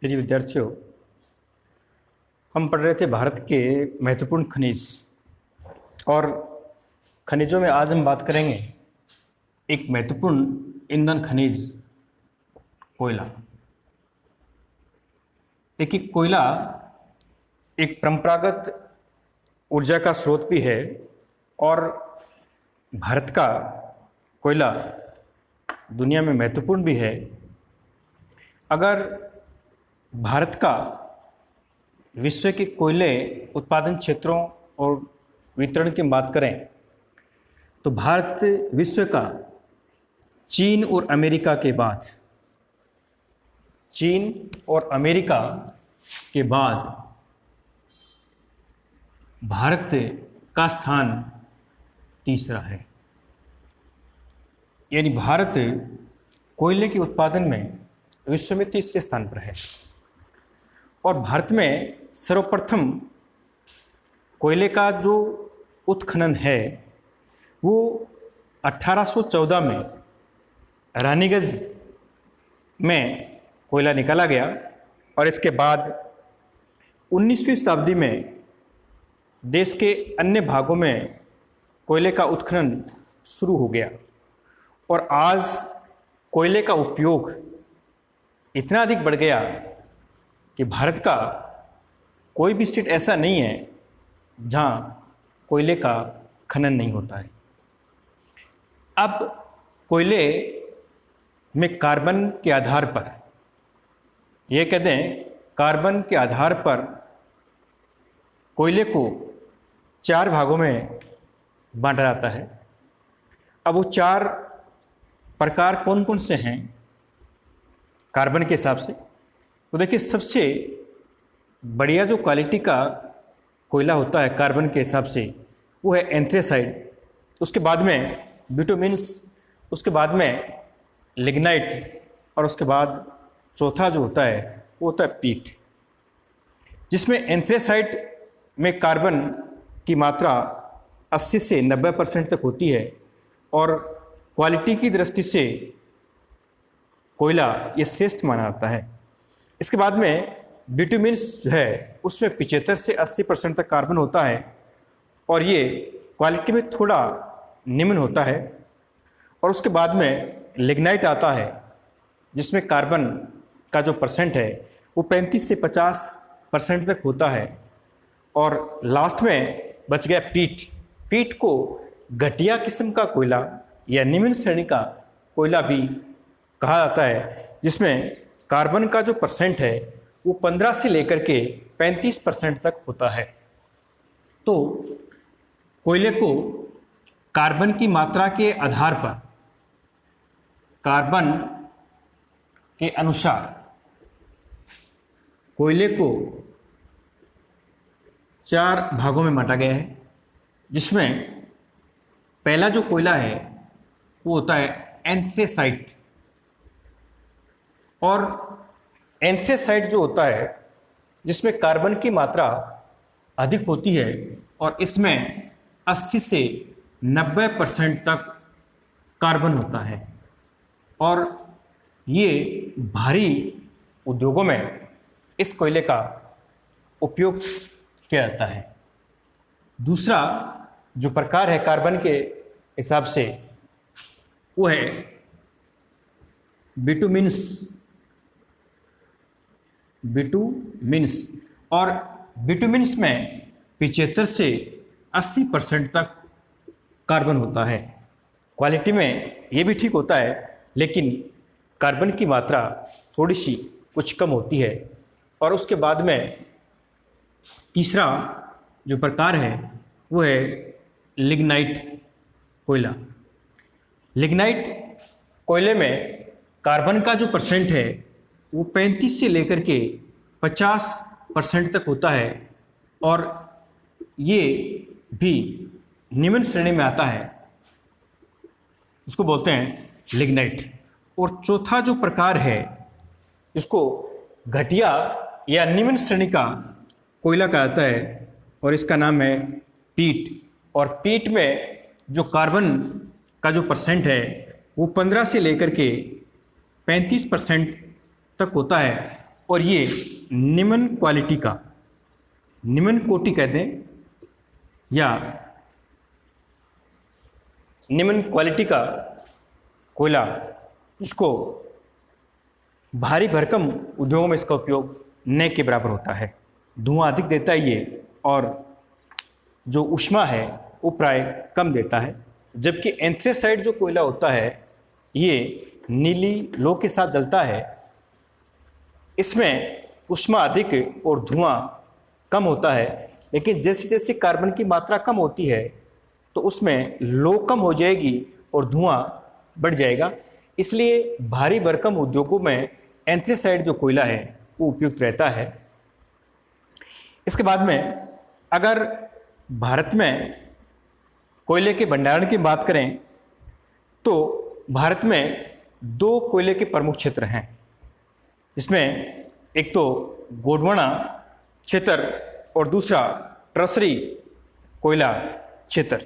प्रिय विद्यार्थियों, हम पढ़ रहे थे भारत के महत्वपूर्ण खनिज और खनिजों में आज हम बात करेंगे एक महत्वपूर्ण ईंधन खनिज कोयला। देखिए, कोयला एक परंपरागत ऊर्जा का स्रोत भी है और भारत का कोयला दुनिया में महत्वपूर्ण भी है। अगर भारत का विश्व के कोयले उत्पादन क्षेत्रों और वितरण की बात करें तो भारत विश्व का चीन और अमेरिका के बाद भारत का स्थान तीसरा है। यानी भारत कोयले के उत्पादन में विश्व में तीसरे स्थान पर है और भारत में सर्वप्रथम कोयले का जो उत्खनन है वो 1814 में रानीगंज में कोयला निकाला गया और इसके बाद 19वीं शताब्दी में देश के अन्य भागों में कोयले का उत्खनन शुरू हो गया और आज कोयले का उपयोग इतना अधिक बढ़ गया कि भारत का कोई भी स्टेट ऐसा नहीं है जहाँ कोयले का खनन नहीं होता है। अब कोयले में कार्बन के आधार पर, ये कहते हैं कार्बन के आधार पर कोयले को 4 भागों में बांटा जाता है। अब वो 4 प्रकार कौन कौन से हैं कार्बन के हिसाब से? तो देखिए, सबसे बढ़िया जो क्वालिटी का कोयला होता है कार्बन के हिसाब से वो है एंथ्रेसाइट, उसके बाद में बिटुमिन्स, उसके बाद में लिग्नाइट और उसके बाद चौथा जो होता है वो होता है पीट, जिसमें एंथ्रेसाइट में कार्बन की मात्रा 80 से 90% तक होती है और क्वालिटी की दृष्टि से कोयला ये श्रेष्ठ माना जाता है। इसके बाद में बिटुमिन्स जो है उसमें 75 से 80% तक कार्बन होता है और ये क्वालिटी में थोड़ा निम्न होता है। और उसके बाद में लिग्नाइट आता है जिसमें कार्बन का जो परसेंट है वो 35 से 50% तक होता है। और लास्ट में बच गया पीट। पीट को घटिया किस्म का कोयला या निम्न श्रेणी का कोयला भी कहा जाता है, जिसमें कार्बन का जो परसेंट है वो 15 से लेकर के 35% तक होता है। तो कोयले को कार्बन की मात्रा के आधार पर, कार्बन के अनुसार कोयले को 4 भागों में बांटा गया है, जिसमें पहला जो कोयला है वो होता है एंथ्रेसाइट। और एंथ्रेसाइट जो होता है जिसमें कार्बन की मात्रा अधिक होती है और इसमें 80 से 90% तक कार्बन होता है और ये भारी उद्योगों में इस कोयले का उपयोग किया जाता है। दूसरा जो प्रकार है कार्बन के हिसाब से वो है बिटुमिन्स और बिटुमिन्स में 75 से 80% तक कार्बन होता है। क्वालिटी में ये भी ठीक होता है लेकिन कार्बन की मात्रा थोड़ी सी कुछ कम होती है। और उसके बाद में तीसरा जो प्रकार है वो है लिग्नाइट कोयला। लिग्नाइट कोयले में कार्बन का जो परसेंट है वो 35 से लेकर के 50% तक होता है और ये भी निम्न श्रेणी में आता है, इसको बोलते हैं लिग्नाइट। और चौथा जो प्रकार है इसको घटिया या निम्न श्रेणी का कोयला कहा जाता है और इसका नाम है पीट। और पीट में जो कार्बन का जो परसेंट है वो 15 से लेकर के 35% तक होता है और ये निम्न क्वालिटी का, निम्न कोटि कहते हैं या निम्न क्वालिटी का कोयला, जिसको भारी भरकम उद्योगों में इसका उपयोग न के बराबर होता है। धुआं अधिक देता है ये, और जो ऊष्मा है वो प्राय कम देता है। जबकि एंथ्रेसाइट जो कोयला होता है ये नीली लौ के साथ जलता है। इसमें ऊष्मा अधिक और धुआं कम होता है, लेकिन जैसे जैसे कार्बन की मात्रा कम होती है तो उसमें लौ कम हो जाएगी और धुआं बढ़ जाएगा। इसलिए भारी भरकम उद्योगों में एंथ्रेसाइट जो कोयला है वो उपयुक्त रहता है। इसके बाद में अगर भारत में कोयले के भंडारण की बात करें तो भारत में 2 कोयले के प्रमुख क्षेत्र हैं, जिसमें एक तो गोंडवाना क्षेत्र और दूसरा ट्रसरी कोयला क्षेत्र।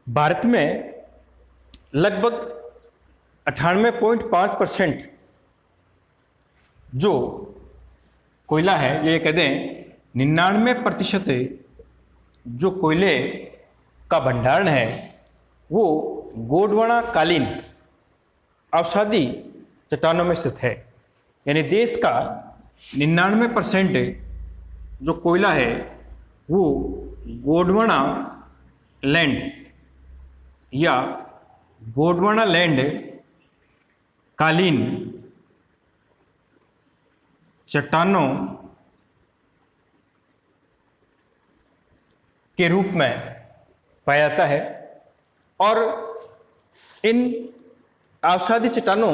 भारत में लगभग 98.5% जो कोयला है, ये कहते हैं 99% जो कोयले का भंडारण है वो गोंडवाना कालीन अवसादी चट्टानों में स्थित है। यानी देश का 99% जो कोयला है वो गोंडवाना लैंड या गोंडवाना लैंड कालीन चट्टानों के रूप में पाया जाता है। और इन अवसादी चट्टानों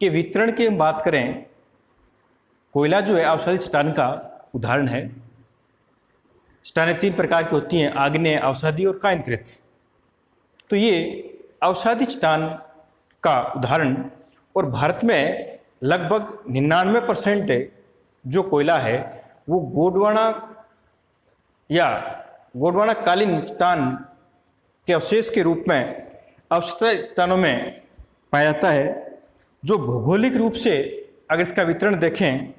के वितरण की हम बात करें, कोयला जो है अवसादी चट्टान का उदाहरण है। चट्टानें 3 प्रकार की होती हैं, आग्नेय, अवसादी और कायांतरित। तो ये अवसादी चट्टान का उदाहरण, और भारत में लगभग 99% जो कोयला है वो गोंडवाना या गोंडवाना कालीन चट्टान के अवशेष के रूप में अवसादी चट्टानों में पाया जाता है। जो भौगोलिक रूप से अगर इसका वितरण देखें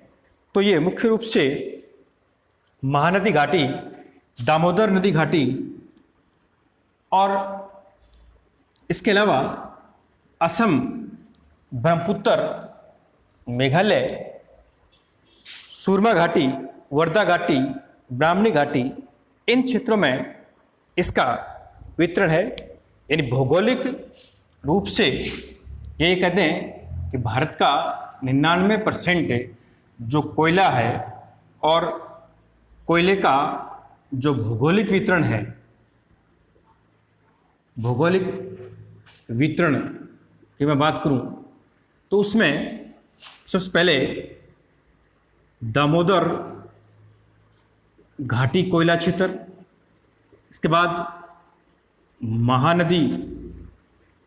तो ये मुख्य रूप से महानदी घाटी, दामोदर नदी घाटी और इसके अलावा असम, ब्रह्मपुत्र, मेघालय, सुरमा घाटी, वर्धा घाटी, ब्राह्मणी घाटी, इन क्षेत्रों में इसका वितरण है। यानी भौगोलिक रूप से ये कहते हैं कि भारत का 99% जो कोयला है और कोयले का जो भौगोलिक वितरण है, भौगोलिक वितरण की मैं बात करूं तो उसमें सबसे पहले दामोदर घाटी कोयला क्षेत्र, इसके बाद महानदी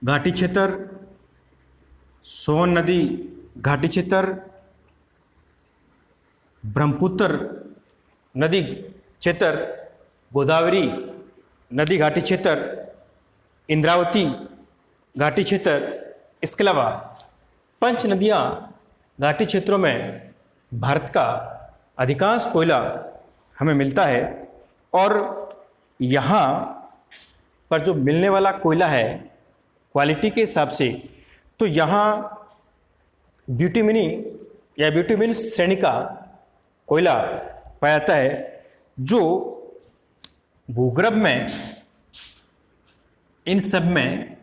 घाटी क्षेत्र, सोन नदी घाटी क्षेत्र, ब्रह्मपुत्र नदी क्षेत्र, गोदावरी नदी घाटी क्षेत्र, इंद्रावती घाटी क्षेत्र। इसके अलावा 5 नदियाँ घाटी क्षेत्रों में भारत का अधिकांश कोयला हमें मिलता है। और यहाँ पर जो मिलने वाला कोयला है क्वालिटी के हिसाब से, तो यहाँ ब्यूटिमिनी या ब्यूटिमिन श्रेणी का कोयला पाया जाता है, जो भूगर्भ में इन सब में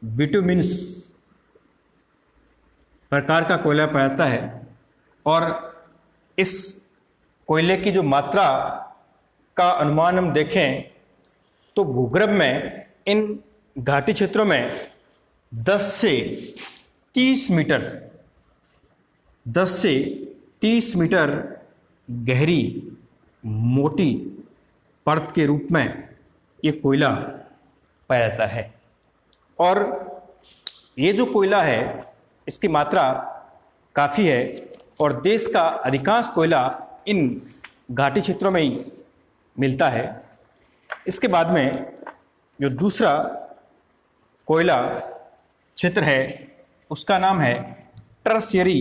बिटुमिन्स प्रकार का कोयला पाया जाता है। और इस कोयले की जो मात्रा का अनुमान हम देखें तो भूगर्भ में इन घाटी क्षेत्रों में 10 से 30 मीटर 10 से 30 मीटर गहरी मोटी परत के रूप में ये कोयला पाया जाता है। और ये जो कोयला है इसकी मात्रा काफ़ी है और देश का अधिकांश कोयला इन घाटी क्षेत्रों में ही मिलता है। इसके बाद में जो दूसरा कोयला क्षेत्र है उसका नाम है टर्शियरी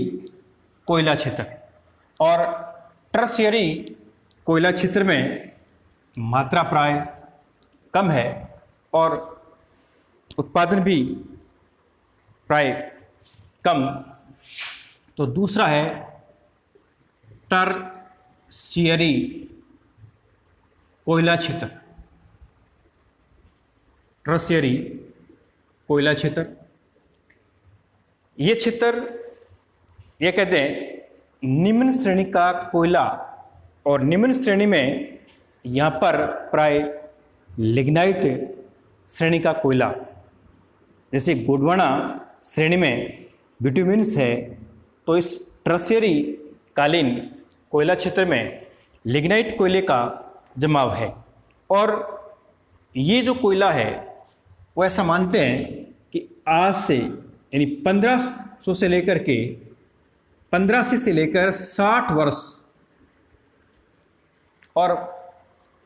कोयला क्षेत्र, और टर्शियरी कोयला क्षेत्र में मात्रा प्राय कम है और उत्पादन भी प्राय कम। तो दूसरा है टर्शियरी कोयला क्षेत्र, टर्शियरी कोयला क्षेत्र। ये क्षेत्र, ये कहते हैं निम्न श्रेणी का कोयला, और निम्न श्रेणी में यहाँ पर प्राय लिग्नाइट श्रेणी का कोयला, जैसे गोंडवाना श्रेणी में बिटुमिन्स है, तो इस टर्शियरी कालीन कोयला क्षेत्र में लिग्नाइट कोयले का जमाव है। और ये जो कोयला है वो ऐसा मानते हैं कि आज से यानी 1500 से लेकर के 1500 से लेकर 60 वर्ष और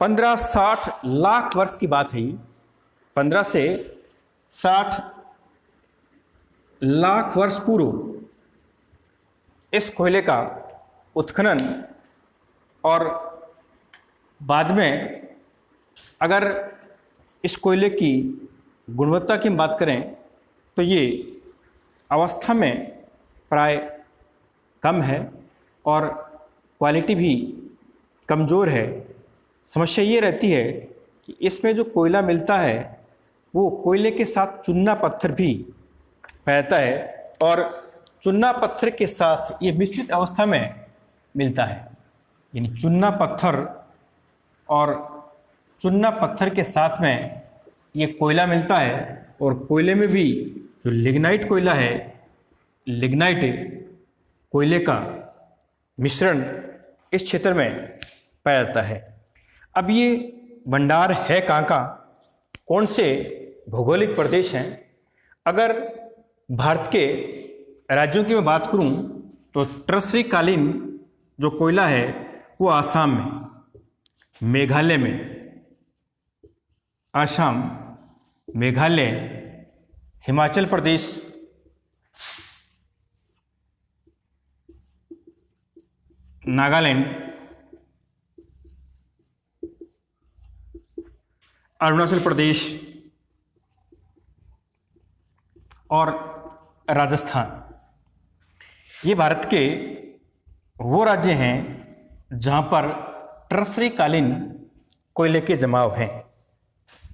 15-60 लाख वर्ष की बात है। 15 से 60 लाख वर्ष पूर्व इस कोयले का उत्खनन, और बाद में अगर इस कोयले की गुणवत्ता की हम बात करें तो ये अवस्था में प्राय कम है और क्वालिटी भी कमज़ोर है। समस्या ये रहती है कि इसमें जो कोयला मिलता है वो कोयले के साथ चूना पत्थर भी रहता है, और चूना पत्थर के साथ ये मिश्रित अवस्था में मिलता है। यानी चूना पत्थर और चूना पत्थर के साथ में ये कोयला मिलता है, और कोयले में भी जो लिग्नाइट कोयला है, लिग्नाइट कोयले का मिश्रण इस क्षेत्र में पाया जाता है। अब ये भंडार है कहाँ का, कौन से भौगोलिक प्रदेश हैं? अगर भारत के राज्यों की मैं बात करूं तो टर्शियरी कालीन जो कोयला है वो आसाम में, मेघालय में, असम, मेघालय, हिमाचल प्रदेश, नागालैंड, अरुणाचल प्रदेश और राजस्थान, ये भारत के वो राज्य हैं जहाँ पर टर्शियरी कालीन कोयले के जमाव हैं।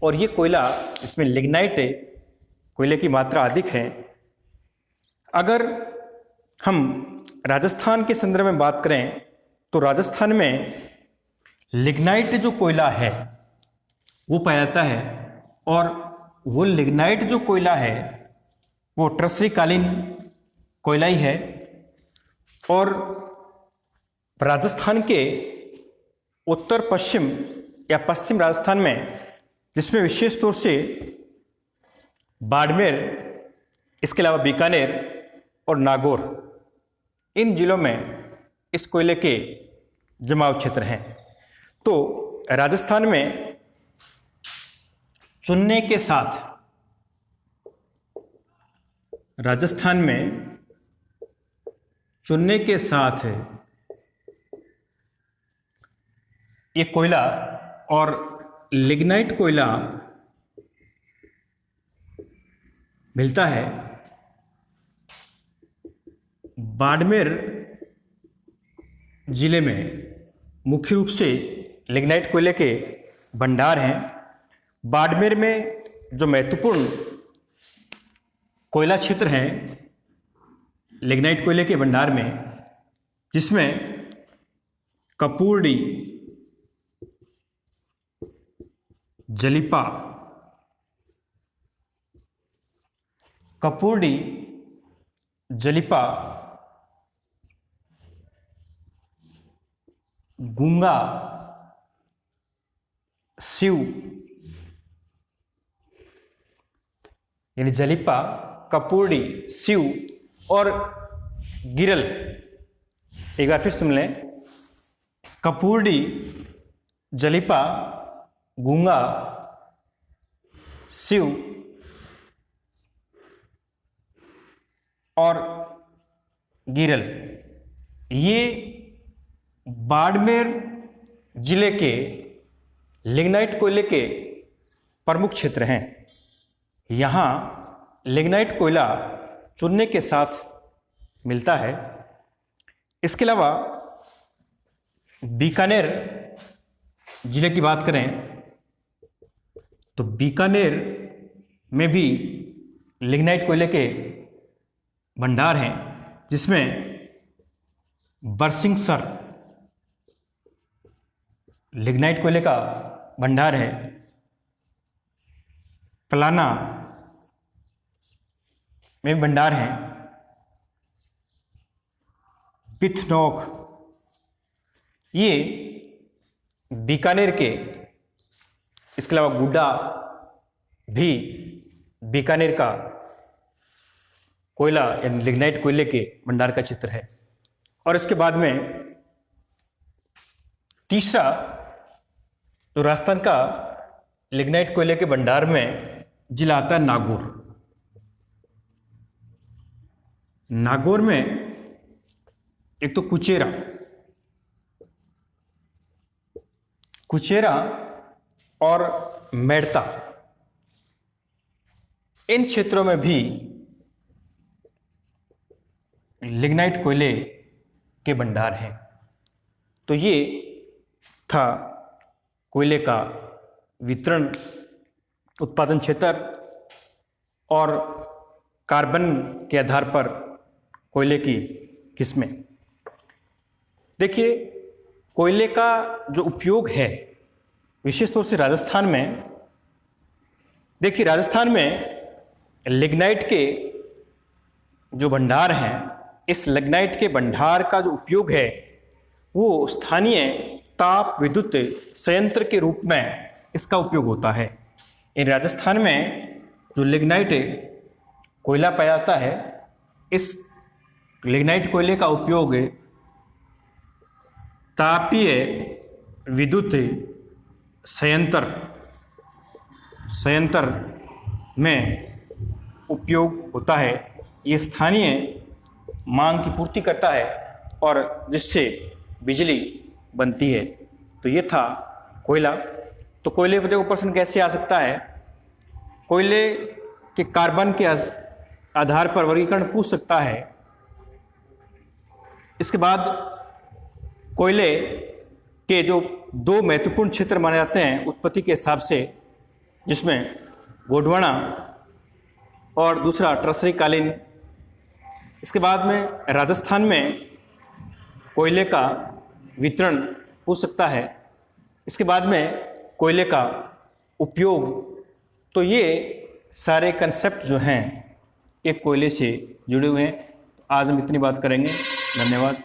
और ये कोयला, इसमें लिग्नाइट कोयले की मात्रा अधिक है। अगर हम राजस्थान के संदर्भ में बात करें तो राजस्थान में लिग्नाइट जो कोयला है वो पाया जाता है, और वो लिग्नाइट जो कोयला है वो टर्शियरी कालीन कोयला ही है। और राजस्थान के उत्तर पश्चिम या पश्चिम राजस्थान में, जिसमें विशेष तौर से बाड़मेर, इसके अलावा बीकानेर और नागौर, इन जिलों में इस कोयले के जमाव क्षेत्र हैं। तो राजस्थान में चुनने के साथ, राजस्थान में चुनने के साथ ये कोयला और लिग्नाइट कोयला मिलता है। बाड़मेर जिले में मुख्य रूप से लिग्नाइट कोयले के भंडार हैं। बाड़मेर में जो महत्वपूर्ण कोयला क्षेत्र हैं लिग्नाइट कोयले के भंडार में, जिसमें कपूरडी, जलिपा, कपूरडी, जलिपा, गूंगा, सिव, यानी जलिपा, कपूरडी, सिव और गिरल। एक बार फिर सुन लें, कपूरडी, जलिपा, गूंगा, सिव और गिरल, ये बाड़मेर जिले के लिग्नाइट कोयले के प्रमुख क्षेत्र हैं। यहाँ लिग्नाइट कोयला चूने के साथ मिलता है। इसके अलावा बीकानेर जिले की बात करें तो बीकानेर में भी लिग्नाइट कोयले के भंडार हैं, जिसमें बरसिंगसर लिग्नाइट कोयले का भंडार है। पलाना में भी भंडार हैं। पिथनोक ये बीकानेर के, इसके अलावा गुड्डा भी बीकानेर का कोयला यानी लिग्नाइट कोयले के भंडार का चित्र है। और इसके बाद में तीसरा जो राजस्थान का लिग्नाइट कोयले के भंडार में जिला आता है नागौर। नागौर में एक तो कुचेरा और मेड़ता, इन क्षेत्रों में भी लिग्नाइट कोयले के भंडार हैं। तो ये था कोयले का वितरण, उत्पादन क्षेत्र और कार्बन के आधार पर कोयले की किस्में। देखिए, कोयले का जो उपयोग है विशेष तौर से राजस्थान में, देखिए राजस्थान में लिग्नाइट के जो भंडार हैं, इस लिग्नाइट के भंडार का जो उपयोग है वो स्थानीय ताप विद्युत संयंत्र के रूप में इसका उपयोग होता है। इन राजस्थान में जो लिग्नाइट कोयला पाया जाता है, इस लिग्नाइट कोयले का उपयोग तापीय विद्युत संयंत्र में उपयोग होता है। ये स्थानीय मांग की पूर्ति करता है और जिससे बिजली बनती है। तो ये था कोयला। तो कोयले पर देखो प्रश्न कैसे आ सकता है, कोयले के कार्बन के आधार पर वर्गीकरण पूछ सकता है। इसके बाद कोयले के जो दो महत्वपूर्ण क्षेत्र माने जाते हैं उत्पत्ति के हिसाब से, जिसमें गोंडवाना और दूसरा टर्सरी कालीन। इसके बाद में राजस्थान में कोयले का वितरण हो सकता है। इसके बाद में कोयले का उपयोग। तो ये सारे कंसेप्ट जो हैं ये कोयले से जुड़े हुए हैं। आज हम इतनी बात करेंगे। धन्यवाद।